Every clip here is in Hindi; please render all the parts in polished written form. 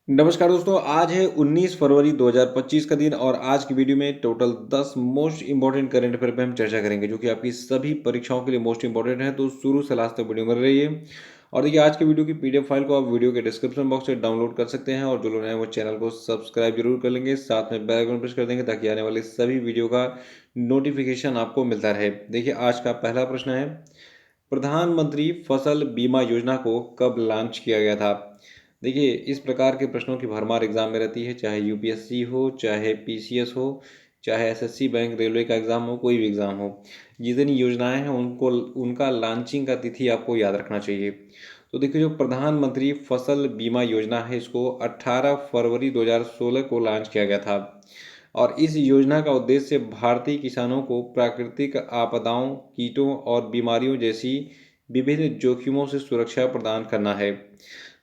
नमस्कार दोस्तों, आज है 19 फरवरी 2025 का दिन और आज की वीडियो में total 10 most important current affair पे हम चर्चा करेंगे जो कि आपकी सभी परीक्षाओं के लिए मोस्ट इंपॉर्टेंट है। तो शुरू से लास्ट तक वीडियो में रहिए। और देखिए, आज की वीडियो की पीडीएफ फाइल को आप वीडियो के डिस्क्रिप्शन बॉक्स से डाउनलोड कर सकते हैं और जो लोग हैं वो चैनल को सब्सक्राइब जरूर कर लेंगे, साथ में बेल आइकन प्रेस कर देंगे ताकि आने वाले सभी वीडियो का नोटिफिकेशन आपको मिलता रहे। देखिए, आज का पहला प्रश्न है, प्रधानमंत्री फसल बीमा योजना को कब लॉन्च किया गया था? देखिए, इस प्रकार के प्रश्नों की भरमार एग्जाम में रहती है, चाहे यूपीएससी हो, चाहे पीसीएस हो, चाहे एसएससी, बैंक, रेलवे का एग्जाम हो, कोई भी एग्जाम हो। जितनी योजनाएं हैं उनको उनका लॉन्चिंग का तिथि आपको याद रखना चाहिए। तो देखिए, जो प्रधानमंत्री फसल बीमा योजना है इसको 18 फरवरी 2016 को लॉन्च किया गया था और इस योजना का उद्देश्य भारतीय किसानों को प्राकृतिक आपदाओं, कीटों और बीमारियों जैसी विभिन्न जोखिमों से सुरक्षा प्रदान करना है।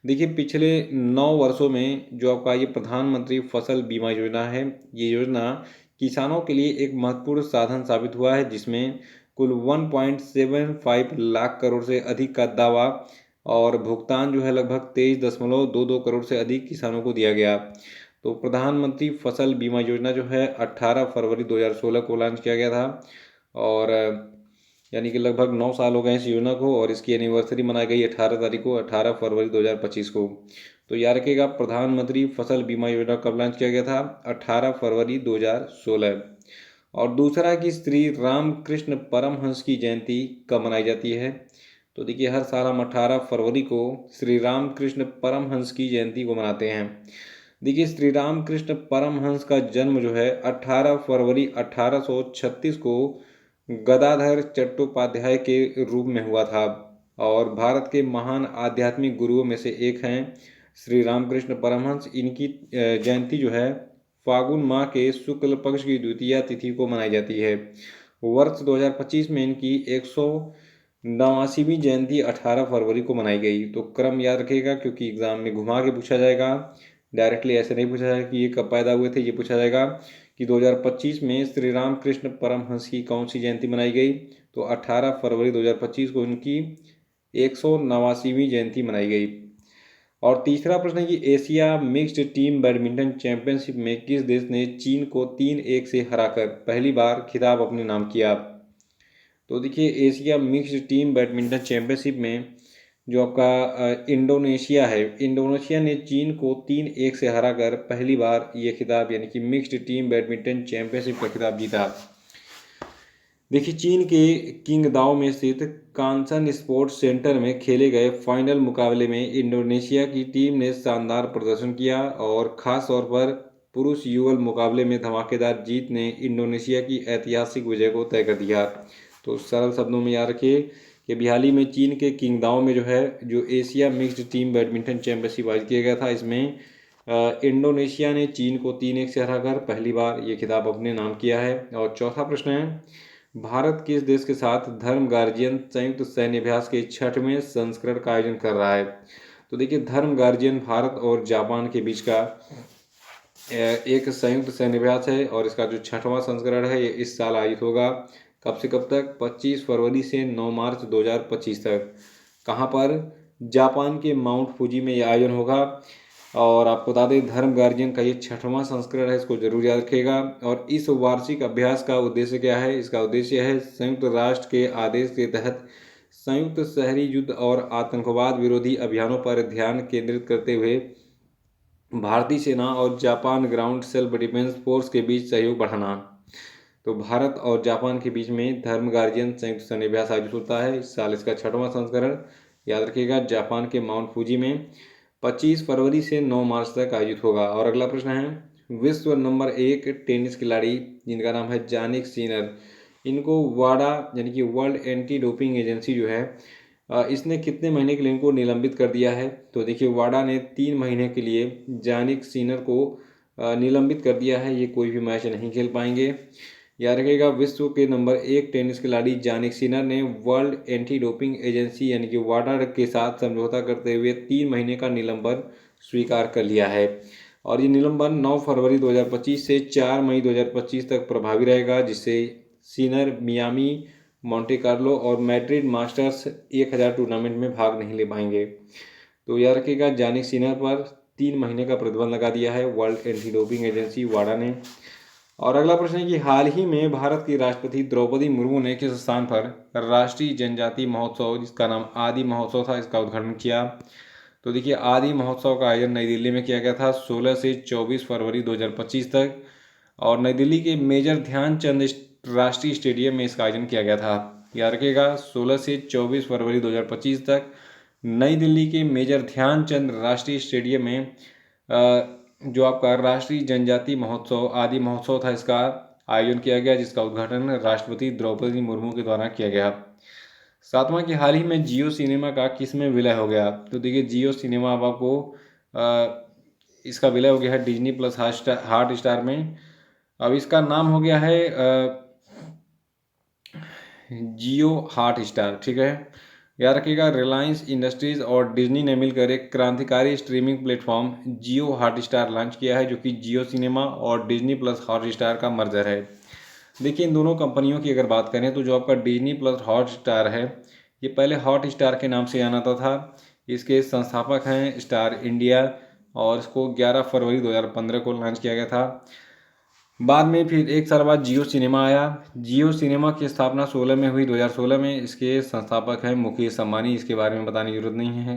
देखिए, पिछले 9 वर्षों में जो आपका ये प्रधानमंत्री फसल बीमा योजना है, ये योजना किसानों के लिए एक महत्वपूर्ण साधन साबित हुआ है, जिसमें कुल 1.75 लाख करोड़ से अधिक का दावा और भुगतान जो है लगभग 23.22 करोड़ से अधिक किसानों को दिया गया। तो प्रधानमंत्री फसल बीमा योजना जो है 18 फरवरी 2016 को लॉन्च किया गया था और यानी कि लगभग 9 साल हो गए इस योजना को और इसकी एनिवर्सरी मनाई गई 18 तारीख को, 18 फरवरी 2025 को। तो याद रखिएगा, प्रधानमंत्री फसल बीमा योजना कब लॉन्च किया गया था? 18 फरवरी 2016। और दूसरा कि श्री रामकृष्ण परमहंस की जयंती कब मनाई जाती है? तो देखिए, हर साल हम 18 फरवरी को श्री रामकृष्ण परमहंस की जयंती को मनाते हैं। देखिए, श्री रामकृष्ण परमहंस का जन्म जो है 18 फरवरी 1836 को गदाधर चट्टोपाध्याय के रूप में हुआ था और भारत के महान आध्यात्मिक गुरुओं में से एक हैं श्री रामकृष्ण परमहंस। इनकी जयंती जो है फागुन माह के शुक्ल पक्ष की द्वितीया तिथि को मनाई जाती है। वर्ष 2025 में इनकी 189वीं जयंती 18 फरवरी को मनाई गई। तो क्रम याद रखिएगा क्योंकि एग्जाम में घुमा के पूछा जाएगा, डायरेक्टली ऐसे नहीं पूछा जाएगा कि ये कब पैदा हुए थे। ये पूछा जाएगा कि 2025 में श्री रामकृष्ण परमहंस की कौन सी जयंती मनाई गई। तो 18 फरवरी 2025 को इनकी 189वीं जयंती मनाई गई। और तीसरा प्रश्न है कि Asia mixed team badminton championship में किस देश ने चीन को 3-1 से हराकर पहली बार खिताब अपने नाम किया? तो देखिए, Asia mixed team badminton championship में जो आपका इंडोनेशिया है, इंडोनेशिया ने चीन को 3-1 से हराकर पहली बार ये खिताब यानी कि मिक्स्ड टीम बैडमिंटन चैंपियनशिप का खिताब जीता। देखिए, चीन के किंगदाओ में स्थित कांसन स्पोर्ट्स सेंटर में खेले गए फाइनल मुकाबले में इंडोनेशिया की टीम ने शानदार प्रदर्शन किया और ख़ास तौर पर पुरुष युगल मुकाबले में धमाकेदार जीत ने इंडोनेशिया की ऐतिहासिक विजय को तय कर दिया। तो सरल शब्दों में याद रखिए कि अभी हाल ही में चीन के किंगदाओ में जो है जो Asia mixed team badminton championship आयोजित किया गया था, इसमें इंडोनेशिया ने चीन को 3-1 से हराकर पहली बार ये खिताब अपने नाम किया है। और चौथा प्रश्न है, भारत किस देश के साथ धर्म गार्जियन संयुक्त सैन्य अभ्यास के 6वें संस्करण का आयोजन कर रहा है? तो देखिए, धर्म गार्जियन भारत और जापान के बीच का एक संयुक्त सैन्य अभ्यास है और इसका जो 6वां संस्करण है ये इस साल आयोजित होगा। कब से कब तक? 25 फरवरी से 9 मार्च 2025 तक। कहाँ पर? जापान के माउंट फूजी में यह आयोजन होगा। और आपको बता दें, धर्म गार्जियन का ये 6वां संस्करण है, इसको जरूर याद रखिएगा। और इस वार्षिक अभ्यास का उद्देश्य क्या है? इसका उद्देश्य है संयुक्त राष्ट्र के आदेश के तहत संयुक्त शहरी युद्ध और आतंकवाद विरोधी अभियानों पर ध्यान केंद्रित करते हुए भारतीय सेना और Japan ground self defence force के बीच सहयोग बढ़ाना। तो भारत और जापान के बीच में धर्म गार्जियन संयुक्त सैन्य अभ्यास आयोजित होता है इस साल। इसका 6वां संस्करण याद रखिएगा जापान के माउंट फूजी में 25 फरवरी से 9 मार्च तक आयोजित होगा। और अगला प्रश्न है, विश्व नंबर 1 टेनिस खिलाड़ी जिनका नाम है जानिक सिनर, इनको वाडा यानी कि वर्ल्ड एंटी डोपिंग एजेंसी जो है इसने कितने महीने के लिए इनको निलंबित कर दिया है? तो देखिए, वाडा ने 3 महीने के लिए जानिक सिनर को निलंबित कर दिया है। ये कोई भी मैच नहीं खेल पाएंगे। याद रखिएगा, विश्व के नंबर 1 टेनिस खिलाड़ी जानिक सिनर ने वर्ल्ड एंटी डोपिंग एजेंसी यानी कि वाडा के साथ समझौता करते हुए 3 महीने का निलंबन स्वीकार कर लिया है। और ये निलंबन 9 फरवरी 2025 से 4 मई 2025 तक प्रभावी रहेगा, जिससे सिनर मियामी, मोंटे कार्लो और मैड्रिड मास्टर्स 1000 टूर्नामेंट में भाग नहीं ले पाएंगे। तो याद रखिएगा, जानिक सिनर पर 3 महीने का प्रतिबंध लगा दिया है वर्ल्ड एंटी डोपिंग एजेंसी वाडा ने। और अगला प्रश्न है कि हाल ही में भारत की राष्ट्रपति द्रौपदी मुर्मू ने किस स्थान पर राष्ट्रीय जनजातीय महोत्सव, जिसका नाम आदि महोत्सव था, इसका उद्घाटन किया? तो देखिए, आदि महोत्सव का आयोजन नई दिल्ली में किया गया था 16 से 24 फरवरी 2025 तक, और नई दिल्ली के मेजर ध्यानचंद राष्ट्रीय स्टेडियम में इसका आयोजन किया गया था। याद रखिएगा, 16 से 24 फरवरी 2025 तक नई दिल्ली के मेजर ध्यानचंद राष्ट्रीय स्टेडियम में जो आपका राष्ट्रीय जनजातीय महोत्सव आदि महोत्सव था, इसका आयोजन किया गया, जिसका उद्घाटन राष्ट्रपति द्रौपदी मुर्मू के द्वारा किया गया। सातवां कि हाल ही में जियो सिनेमा का किस में विलय हो गया? तो देखिए, जियो सिनेमा अब आपको इसका विलय हो गया है डिज्नी प्लस हॉट स्टार में। अब इसका नाम हो गया है जियो हॉट स्टार। ठीक है, याद रखिएगा, रिलायंस इंडस्ट्रीज और डिज्नी ने मिलकर एक क्रांतिकारी स्ट्रीमिंग प्लेटफॉर्म जियो हॉट स्टार लॉन्च किया है, जो कि जियो सिनेमा और डिज्नी प्लस हॉट स्टार का मर्जर है। देखिए, इन दोनों कंपनियों की अगर बात करें तो जो आपका डिज्नी प्लस हॉट स्टार है, ये पहले हॉट स्टार के नाम से जाना था। इसके संस्थापक हैं स्टार इंडिया, और इसको 11 फरवरी 2015 को लॉन्च किया गया था। बाद में फिर एक साल बाद जियो सिनेमा आया। जियो सिनेमा की स्थापना 16 में हुई, 2016 में। इसके संस्थापक हैं मुकेश अंबानी। इसके बारे में बताने की जरूरत नहीं है,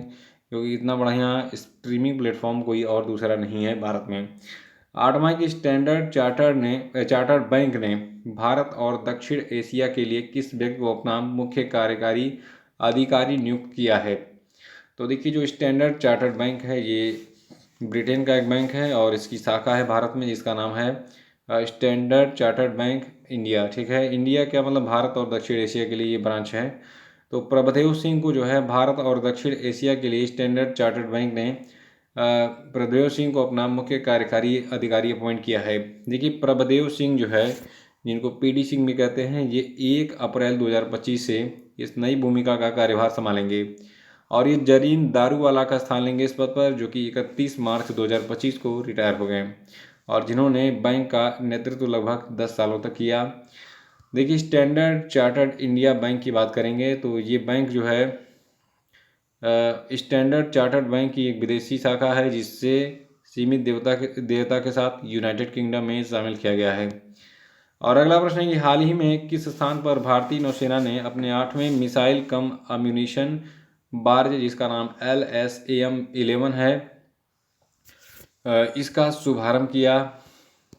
क्योंकि इतना बढ़िया स्ट्रीमिंग प्लेटफॉर्म कोई और दूसरा नहीं है भारत में। आठवां की स्टैंडर्ड चार्टर्ड बैंक ने भारत और दक्षिण एशिया के लिए किस व्यक्ति को अपना मुख्य कार्यकारी अधिकारी नियुक्त किया है? तो देखिए, जो स्टैंडर्ड चार्टर्ड बैंक है, ये ब्रिटेन का एक बैंक है और इसकी शाखा है भारत में, जिसका नाम है स्टैंडर्ड चार्टर्ड बैंक इंडिया। ठीक है, इंडिया क्या मतलब भारत और दक्षिण एशिया के लिए ये ब्रांच है। तो प्रभदेव सिंह को जो है भारत और दक्षिण एशिया के लिए स्टैंडर्ड चार्टर्ड बैंक ने प्रभदेव सिंह को अपना मुख्य कार्यकारी अधिकारी अपॉइंट किया है। देखिए, प्रभदेव सिंह जो है, जिनको पीडी सिंह भी कहते हैं, ये 1 अप्रैल 2025 से इस नई भूमिका का कार्यभार संभालेंगे, और ये जरीन दारूवाला का स्थान लेंगे इस पद पर, जो कि 31 मार्च 2025 को रिटायर हो गए, और जिन्होंने बैंक का नेतृत्व लगभग 10 सालों तक किया। देखिए, स्टैंडर्ड चार्टर्ड इंडिया बैंक की बात करेंगे तो ये बैंक जो है स्टैंडर्ड चार्टर्ड बैंक की एक विदेशी शाखा है, जिससे सीमित देयता के साथ यूनाइटेड किंगडम में शामिल किया गया है। और अगला प्रश्न है कि हाल ही में किस स्थान पर भारतीय नौसेना ने अपने 8वें मिसाइल कम अम्यूनिशन बार्ज, जिसका नाम LSAM-11 है, इसका शुभारंभ किया?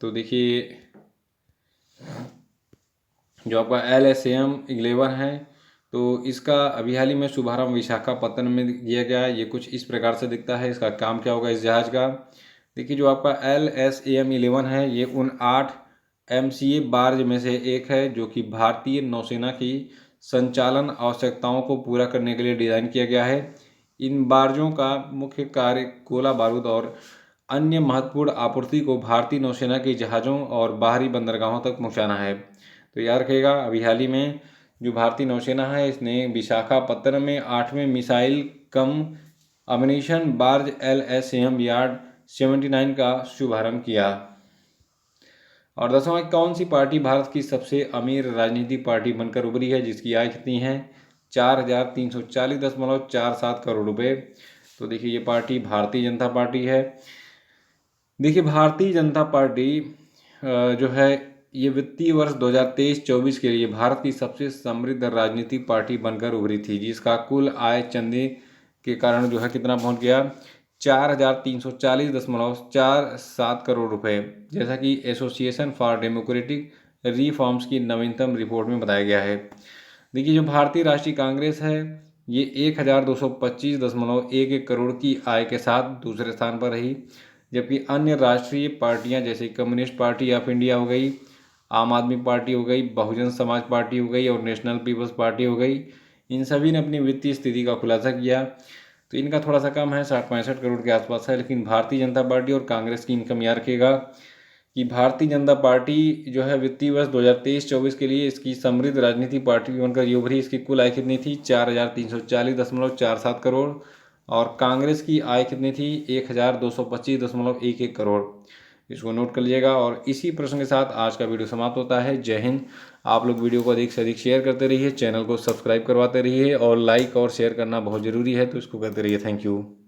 तो देखिए, जो आपका LSAM-11 है, तो इसका अभी हाल ही में शुभारंभ विशाखापत्तनम में किया गया। ये कुछ इस प्रकार से दिखता है। इसका काम क्या होगा इस जहाज़ का? देखिए, जो आपका LSAM-11 है, ये उन 8 MCA बार्ज में से एक है, जो कि भारतीय नौसेना की संचालन आवश्यकताओं को पूरा करने के लिए डिज़ाइन किया गया है। इन बार्जों का मुख्य कार्य गोला बारूद और अन्य महत्वपूर्ण आपूर्ति को भारतीय नौसेना के जहाज़ों और बाहरी बंदरगाहों तक पहुंचाना है। तो याद रखिएगा, अभी हाल ही में जो भारतीय नौसेना है, इसने विशाखापत्तनम में 8वें मिसाइल कम अम्यूनिशन बार्ज LSAM यार्ड 79 का शुभारंभ किया। और 10वां, कौन सी पार्टी भारत की सबसे अमीर राजनीतिक पार्टी बनकर उभरी है, जिसकी आय कितनी है? 4,340.47 करोड़ रुपए। तो देखिए, ये पार्टी भारतीय जनता पार्टी है। देखिए, भारतीय जनता पार्टी जो है, ये वित्तीय वर्ष 2023-24 के लिए भारत की सबसे समृद्ध राजनीतिक पार्टी बनकर उभरी थी, जिसका कुल आय चंदे के कारण जो है कितना पहुंच गया? 4,340.47 करोड़ रुपए, जैसा कि एसोसिएशन फॉर डेमोक्रेटिक रिफॉर्म्स की नवीनतम रिपोर्ट में बताया गया है। देखिए, जो भारतीय राष्ट्रीय कांग्रेस है, ये 1,225.11 करोड़ की आय के साथ दूसरे स्थान पर रही, जबकि अन्य राष्ट्रीय पार्टियां जैसे कम्युनिस्ट पार्टी ऑफ इंडिया हो गई, आम आदमी पार्टी हो गई, बहुजन समाज पार्टी हो गई और नेशनल पीपल्स पार्टी हो गई, इन सभी ने अपनी वित्तीय स्थिति का खुलासा किया। तो इनका थोड़ा सा कम है, 60-65 करोड़ के आसपास है। लेकिन भारतीय जनता पार्टी और कांग्रेस की इनकम याद रखिएगा कि भारतीय जनता पार्टी जो है वित्तीय वर्ष 2023-24 के लिए इसकी समृद्ध राजनीतिक पार्टी बनकर ये उभरी। इसकी कुल आय कितनी थी? 4,340.47 करोड़। और कांग्रेस की आय कितनी थी? 1,225.11 करोड़। इसको नोट कर लीजिएगा। और इसी प्रश्न के साथ आज का वीडियो समाप्त होता है। जय हिंद। आप लोग वीडियो को अधिक से अधिक शेयर करते रहिए, चैनल को सब्सक्राइब करवाते रहिए, और लाइक और शेयर करना बहुत ज़रूरी है, तो इसको करते रहिए। Thank you.